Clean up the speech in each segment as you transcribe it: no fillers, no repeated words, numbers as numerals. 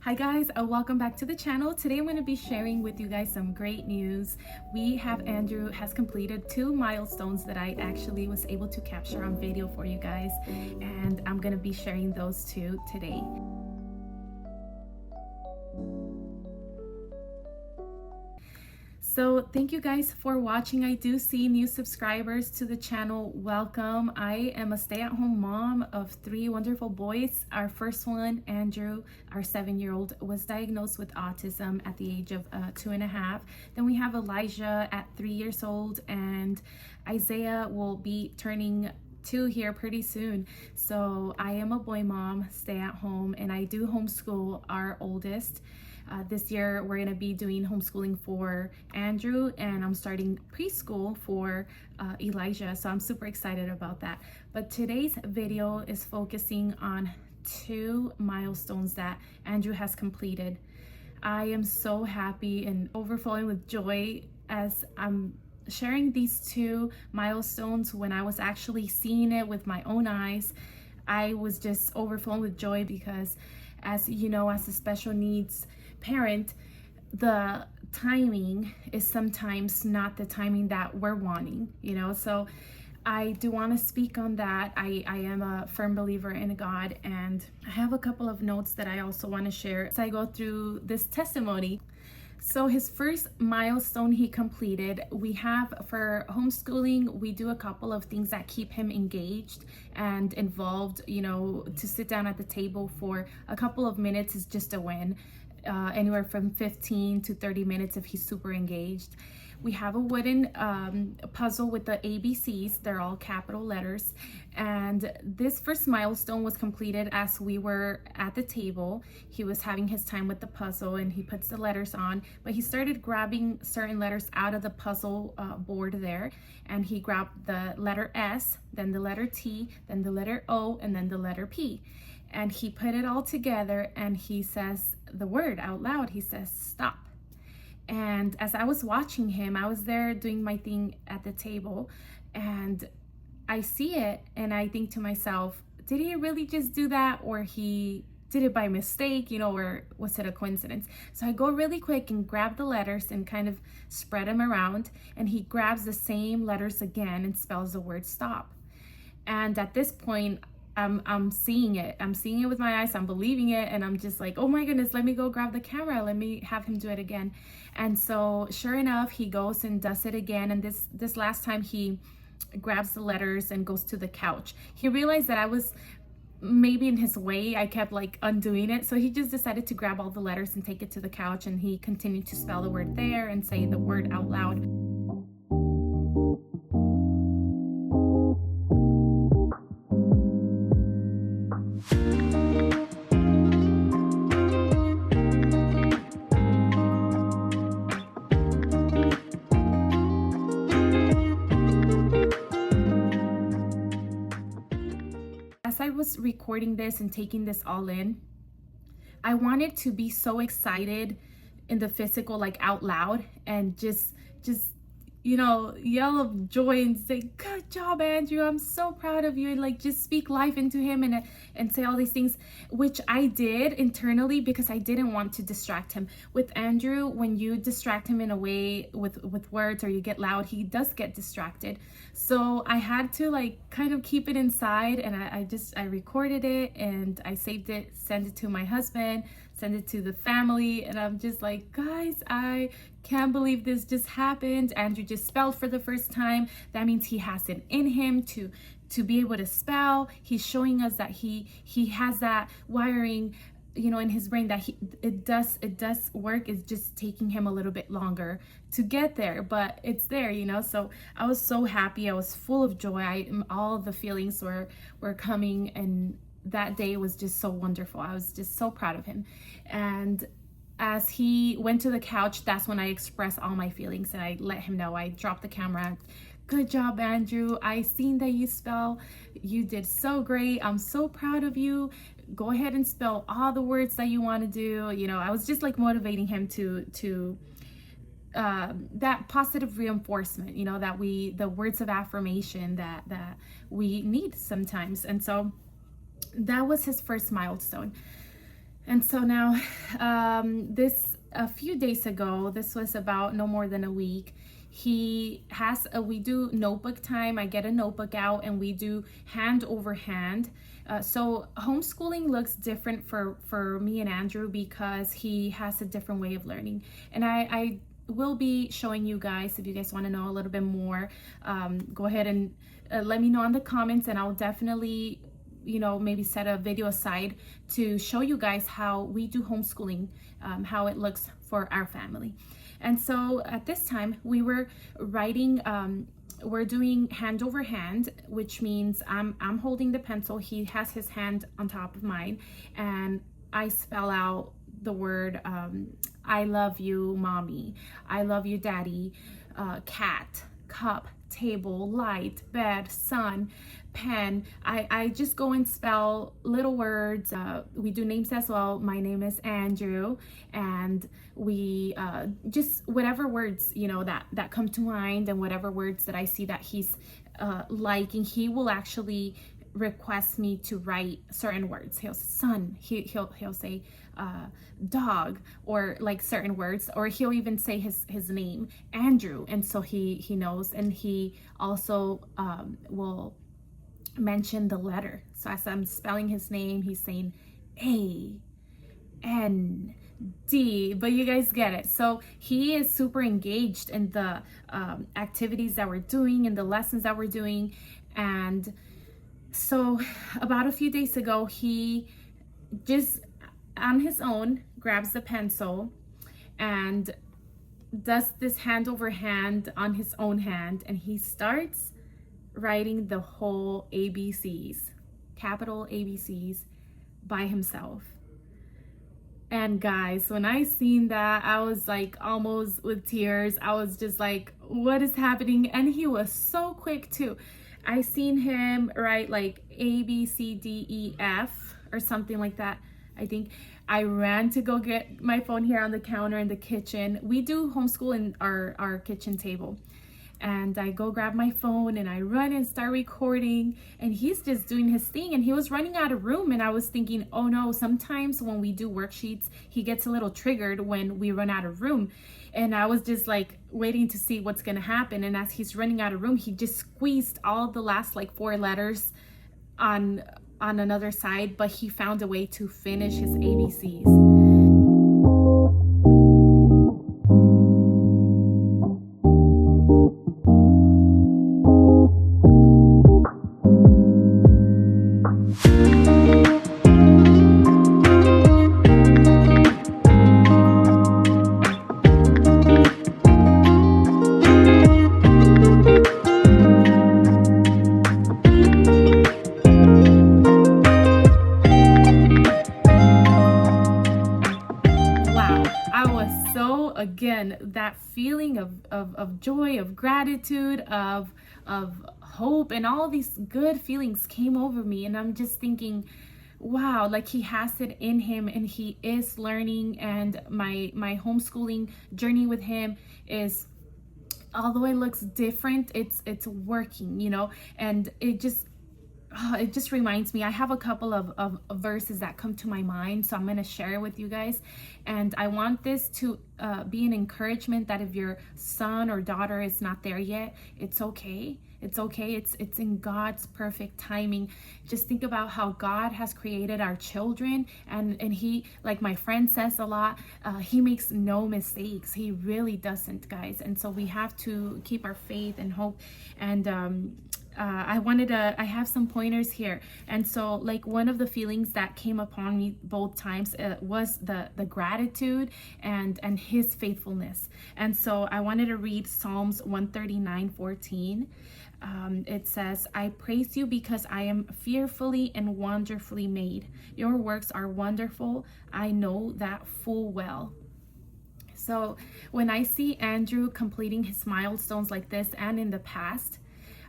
Hi guys, welcome back to the channel. Today I'm going to be sharing with you guys some great news. Andrew has completed 2 milestones that I actually was able to capture on video for you guys, and I'm going to be sharing those 2 today. So thank you guys for watching. I do see new subscribers to the channel. Welcome. I am a stay-at-home mom of 3 wonderful boys. Our first one, Andrew, our 7-year-old, was diagnosed with autism at the age of 2.5. Then we have Elijah at 3 years old, and Isaiah will be turning 2 here pretty soon. So I am a boy mom, stay at home, and I do homeschool our oldest. This year we're going to be doing homeschooling for Andrew, and I'm starting preschool for Elijah, so I'm super excited about that. But today's video is focusing on 2 milestones that Andrew has completed. I am so happy and overflowing with joy as I'm sharing these 2 milestones. When I was actually seeing it with my own eyes, I was just overflowing with joy because, as you know, as a special needs parent, the timing is sometimes not the timing that we're wanting, so I do want to speak on that. I am a firm believer in God, and I have a couple of notes that I also want to share as I go through this testimony. So his first milestone he completed, we have for homeschooling, we do a couple of things that keep him engaged and involved. To sit down at the table for a couple of minutes is just a win. Anywhere from 15 to 30 minutes if he's super engaged. We have a wooden puzzle with the ABCs. They're all capital letters. And this first milestone was completed as we were at the table. He was having his time with the puzzle and he puts the letters on, but he started grabbing certain letters out of the puzzle board there. And he grabbed the letter S, then the letter T, then the letter O, and then the letter P. And he put it all together and he says the word out loud. He says, "Stop." And as I was watching him, I was there doing my thing at the table, and I see it and I think to myself, did he really just do that, or he did it by mistake, or was it a coincidence? So I go really quick and grab the letters and kind of spread them around, and he grabs the same letters again and spells the word "stop." And at this point, I'm seeing it. I'm seeing it with my eyes. I'm believing it. And I'm just like, oh my goodness, let me go grab the camera. Let me have him do it again. And so sure enough, he goes and does it again. And this last time he grabs the letters and goes to the couch. He realized that I was maybe in his way. I kept like undoing it. So he just decided to grab all the letters and take it to the couch. And he continued to spell the word there and say the word out loud. As I was recording this and taking this all in, I wanted to be so excited in the physical, like out loud, and just yell of joy and say, "Good job, Andrew, I'm so proud of you," and like just speak life into him and say all these things, which I did internally because I didn't want to distract him. With Andrew, when you distract him in a way with words or you get loud, he does get distracted. So I had to like kind of keep it inside, and I recorded it and I saved it, sent it to my husband, send it to the family, and I'm just like, guys, I can't believe this just happened. Andrew just spelled for the first time. That means he has it in him to be able to spell. He's showing us that he has that wiring, in his brain, that it does work. It's just taking him a little bit longer to get there, but it's there, So I was so happy. I was full of joy. All of the feelings were coming, and that day was just so wonderful. I was just so proud of him. And as he went to the couch, that's when I expressed all my feelings and I let him know. I dropped the camera. "Good job, Andrew. I seen that you spell. You did so great. I'm so proud of you. Go ahead and spell all the words that you want to do." I was just like motivating him to that positive reinforcement, that the words of affirmation that we need sometimes. And so that was his first milestone. And so now, this a few days ago, this was about no more than a week. We do notebook time. I get a notebook out and we do hand over hand. So homeschooling looks different for me and Andrew because he has a different way of learning. And I will be showing you guys, if you guys want to know a little bit more, go ahead and let me know in the comments, and I'll definitely maybe set a video aside to show you guys how we do homeschooling, how it looks for our family. And so at this time we were writing, we're doing hand over hand, which means I'm holding the pencil, he has his hand on top of mine, and I spell out the word, I love you mommy, I love you daddy, cat, cup, table, light, bed, sun, pen. I just go and spell little words. We do names as well. My name is Andrew, and we just whatever words that come to mind, and whatever words that I see that he's liking, he will actually request me to write certain words. He'll say son, he'll say dog, or like certain words, or he'll even say his name, Andrew, and so he knows. And he also will mention the letter. So as I'm spelling his name, he's saying A N D, but you guys get it. So he is super engaged in the activities that we're doing and the lessons that we're doing. And so about a few days ago, he just on his own grabs the pencil and does this hand over hand on his own hand, and he starts writing the whole ABCs, capital ABCs, by himself. And guys, when I seen that, I was like almost with tears. I was just like, what is happening? And he was so quick too. I seen him write like ABCDEF or something like that. I think I ran to go get my phone here on the counter in the kitchen. We do homeschool in our kitchen table. And I go grab my phone and I run and start recording, and he's just doing his thing, and he was running out of room. And I was thinking, oh no, sometimes when we do worksheets, he gets a little triggered when we run out of room. And I was just like waiting to see what's gonna happen. And as he's running out of room, he just squeezed all the last like 4 letters on another side, but he found a way to finish his ABCs. Again, that feeling of joy, of gratitude, of hope, and all these good feelings came over me. And I'm just thinking, wow, like he has it in him and he is learning. And my homeschooling journey with him is, although it looks different, it's working, and it just reminds me. I have a couple of verses that come to my mind, so I'm going to share it with you guys. And I want this to be an encouragement that if your son or daughter is not there yet, it's okay. It's okay. It's in God's perfect timing. Just think about how God has created our children, and he, like my friend says a lot, he makes no mistakes. He really doesn't, guys. And so we have to keep our faith and hope. And I have some pointers here. And so like one of the feelings that came upon me both times was the gratitude and his faithfulness. And so I wanted to read Psalms 139:14. It says, I praise you because I am fearfully and wonderfully made. Your works are wonderful. I know that full well. So when I see Andrew completing his milestones like this and in the past,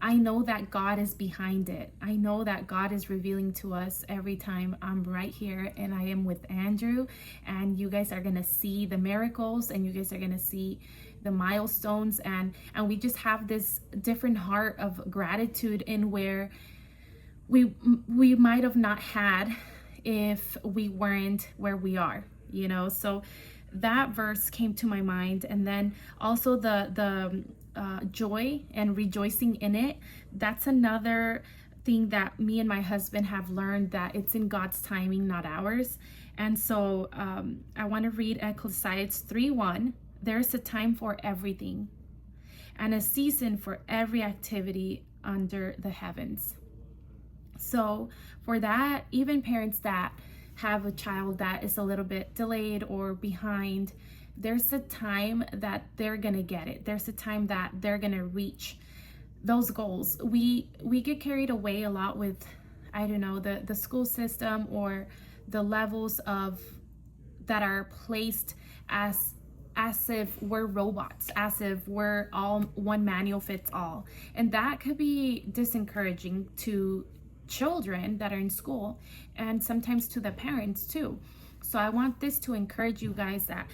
I know that God is behind it. I know that God is revealing to us every time I'm right here and I am with Andrew, and you guys are going to see the miracles and you guys are going to see the milestones, and we just have this different heart of gratitude in where we might have not had if we weren't where we are, you know? So that verse came to my mind. And then also the joy and rejoicing in it. That's another thing that me and my husband have learned, that it's in God's timing, not ours. And so I want to read Ecclesiastes 3:1. There's a time for everything and a season for every activity under the heavens. So for that, even parents that have a child that is a little bit delayed or behind, there's a time that they're gonna get it. There's a time that they're gonna reach those goals. We get carried away a lot with, I don't know, the school system or the levels of that are placed as if we're robots, as if we're all one manual fits all. And that could be discouraging to children that are in school, and sometimes to the parents too. So I want this to encourage you guys that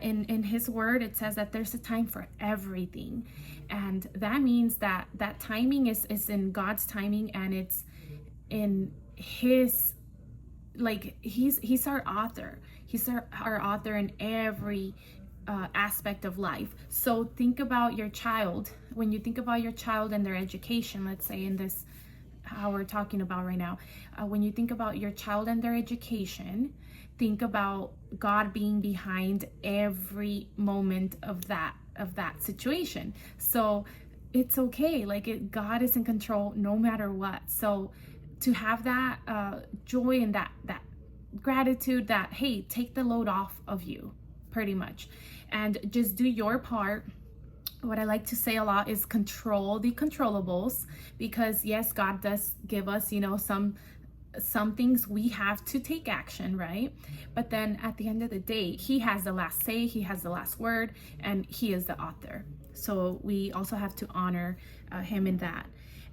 in his word it says that there's a time for everything, and that means that timing is in God's timing, and it's in his, like, he's our author. He's our author in every aspect of life. So think about your child. When you think about your child and their education, let's say in this, how we're talking about right now, when you think about your child and their education, think about God being behind every moment of that situation. So it's okay, like God is in control no matter what. So to have that joy and that gratitude, that hey, take the load off of you, pretty much, and just do your part. What I like to say a lot is control the controllables, because yes, God does give us, you know, some things we have to take action, right? But then at the end of the day, he has the last say, he has the last word, and he is the author. So we also have to honor him in that.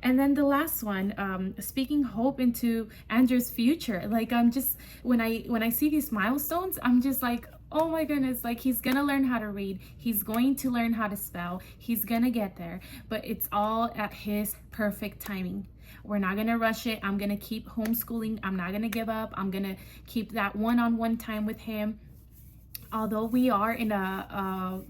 And then the last one, speaking hope into Andrew's future. Like, I'm just, when I see these milestones, I'm just like, oh my goodness, like he's gonna learn how to read, he's going to learn how to spell, he's gonna get there, but it's all at his perfect timing. We're not gonna rush it. I'm gonna keep homeschooling. I'm not gonna give up. I'm gonna keep that one-on-one time with him. Although we are in a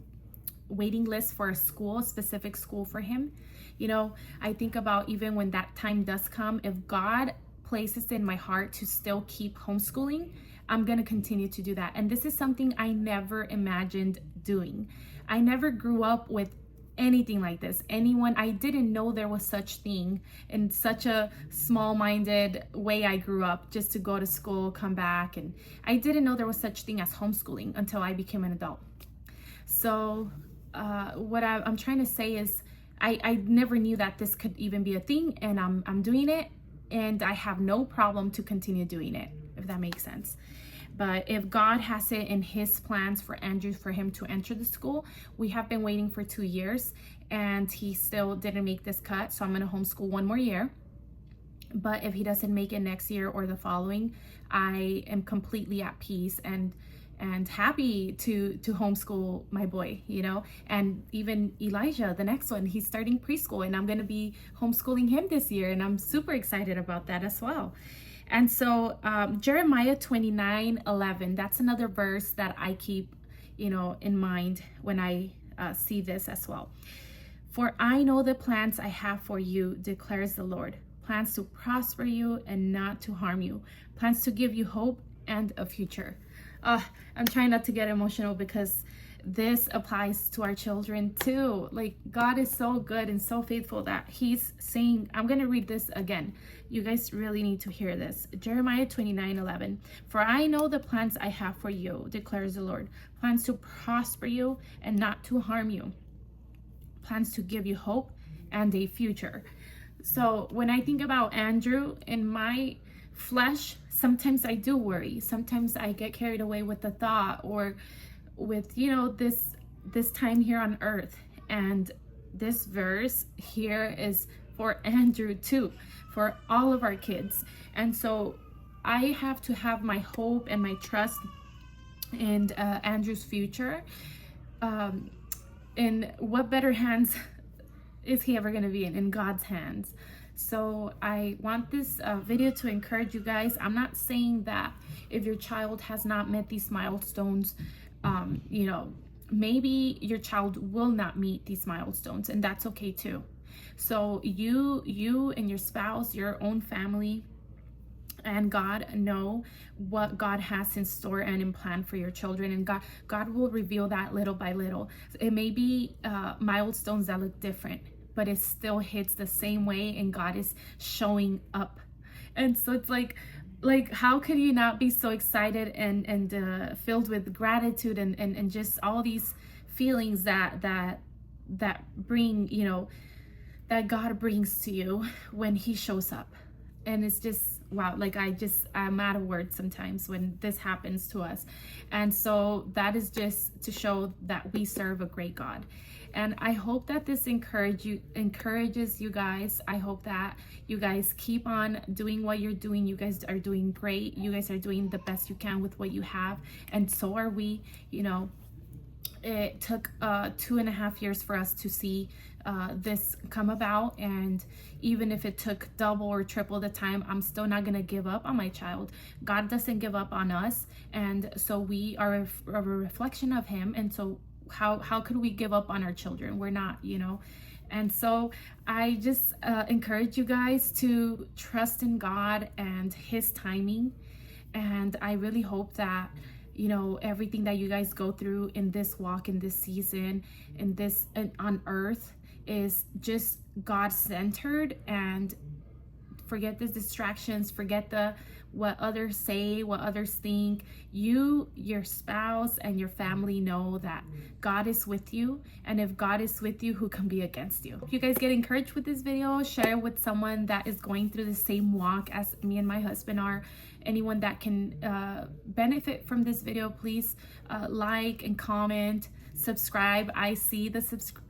waiting list for a school, a specific school for him, you know, I think about even when that time does come, if God places in my heart to still keep homeschooling, I'm going to continue to do that. And this is something I never imagined doing. I never grew up with anything like this. I didn't know there was such thing. In such a small-minded way I grew up, just to go to school, come back, and I didn't know there was such thing as homeschooling until I became an adult. So what I'm trying to say is I never knew that this could even be a thing, and I'm doing it, and I have no problem to continue doing it, if that makes sense. But if God has it in his plans for Andrew, for him to enter the school, we have been waiting for 2 years, and he still didn't make this cut. So I'm going to homeschool one more year. But if he doesn't make it next year or the following, I am completely at peace and happy to homeschool my boy, you know. And even Elijah, the next one, he's starting preschool, and I'm going to be homeschooling him this year, and I'm super excited about that as well. And so Jeremiah 29:11, that's another verse that I keep, you know, in mind when I see this as well. For I know the plans I have for you, declares the Lord, plans to prosper you and not to harm you, plans to give you hope and a future. I'm trying not to get emotional, because this applies to our children too. Like, God is so good and so faithful that he's saying, I'm going to read this again. You guys really need to hear this. Jeremiah 29:11. For I know the plans I have for you, declares the Lord, plans to prosper you and not to harm you, plans to give you hope and a future. So when I think about Andrew, in my flesh, sometimes I do worry. Sometimes I get carried away with the thought, or with, you know, this time here on earth. And this verse here is for Andrew too, for all of our kids. And so I have to have my hope and my trust in Andrew's future. In what better hands is he ever going to be in God's hands? So I want this video to encourage you guys. I'm not saying that if your child has not met these milestones, you know, maybe your child will not meet these milestones, and that's okay too. So you and your spouse, your own family, and God know what God has in store and in plan for your children, and God will reveal that little by little. It may be milestones that look different, but it still hits the same way, and God is showing up. And so it's like how could you not be so excited and filled with gratitude and just all these feelings that bring, you know, that God brings to you when he shows up. And it's just wow, like I'm out of words sometimes when this happens to us. And so that is just to show that we serve a great God. And I hope that this encourages you guys. I hope that you guys keep on doing what you're doing. You guys are doing great. You guys are doing the best you can with what you have, and so are we. You know, it took 2.5 years for us to see this come about, and even if it took double or triple the time, I'm still not gonna give up on my child. God doesn't give up on us, and so we are a reflection of him. And so how could we give up on our children? We're not, you know. And so I just encourage you guys to trust in God and his timing. And I really hope that, you know, everything that you guys go through in this walk, in this season, in this on earth, is just God-centered, and forget the distractions, forget what others say, what others think. You, your spouse, and your family know that God is with you, and if God is with you, who can be against you? If you guys get encouraged with this video, share with someone that is going through the same walk as me and my husband are. Anyone that can benefit from this video, please like and comment, subscribe. I see the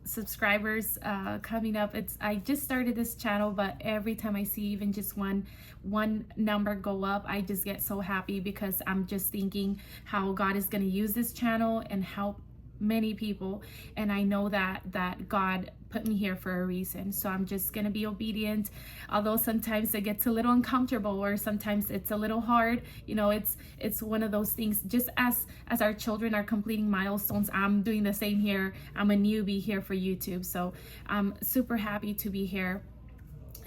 subscribers coming up. I just started this channel, but every time I see even just one number go up, I just get so happy, because I'm just thinking how God is going to use this channel and help many people. And I know that God put me here for a reason. So I'm just gonna be obedient, although sometimes it gets a little uncomfortable, or sometimes it's a little hard. You know, it's one of those things. Just as our children are completing milestones, I'm doing the same here. I'm a newbie here for YouTube, so I'm super happy to be here.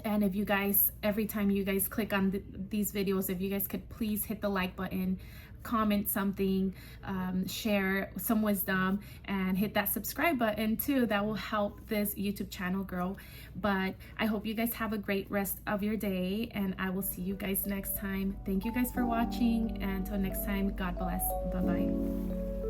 And if you guys, every time you guys click on these videos, if you guys could please hit the like button, comment something, share some wisdom, and hit that subscribe button too. That will help this YouTube channel grow. But I hope you guys have a great rest of your day, and I will see you guys next time. Thank you guys for watching, and until next time, God bless. Bye-bye.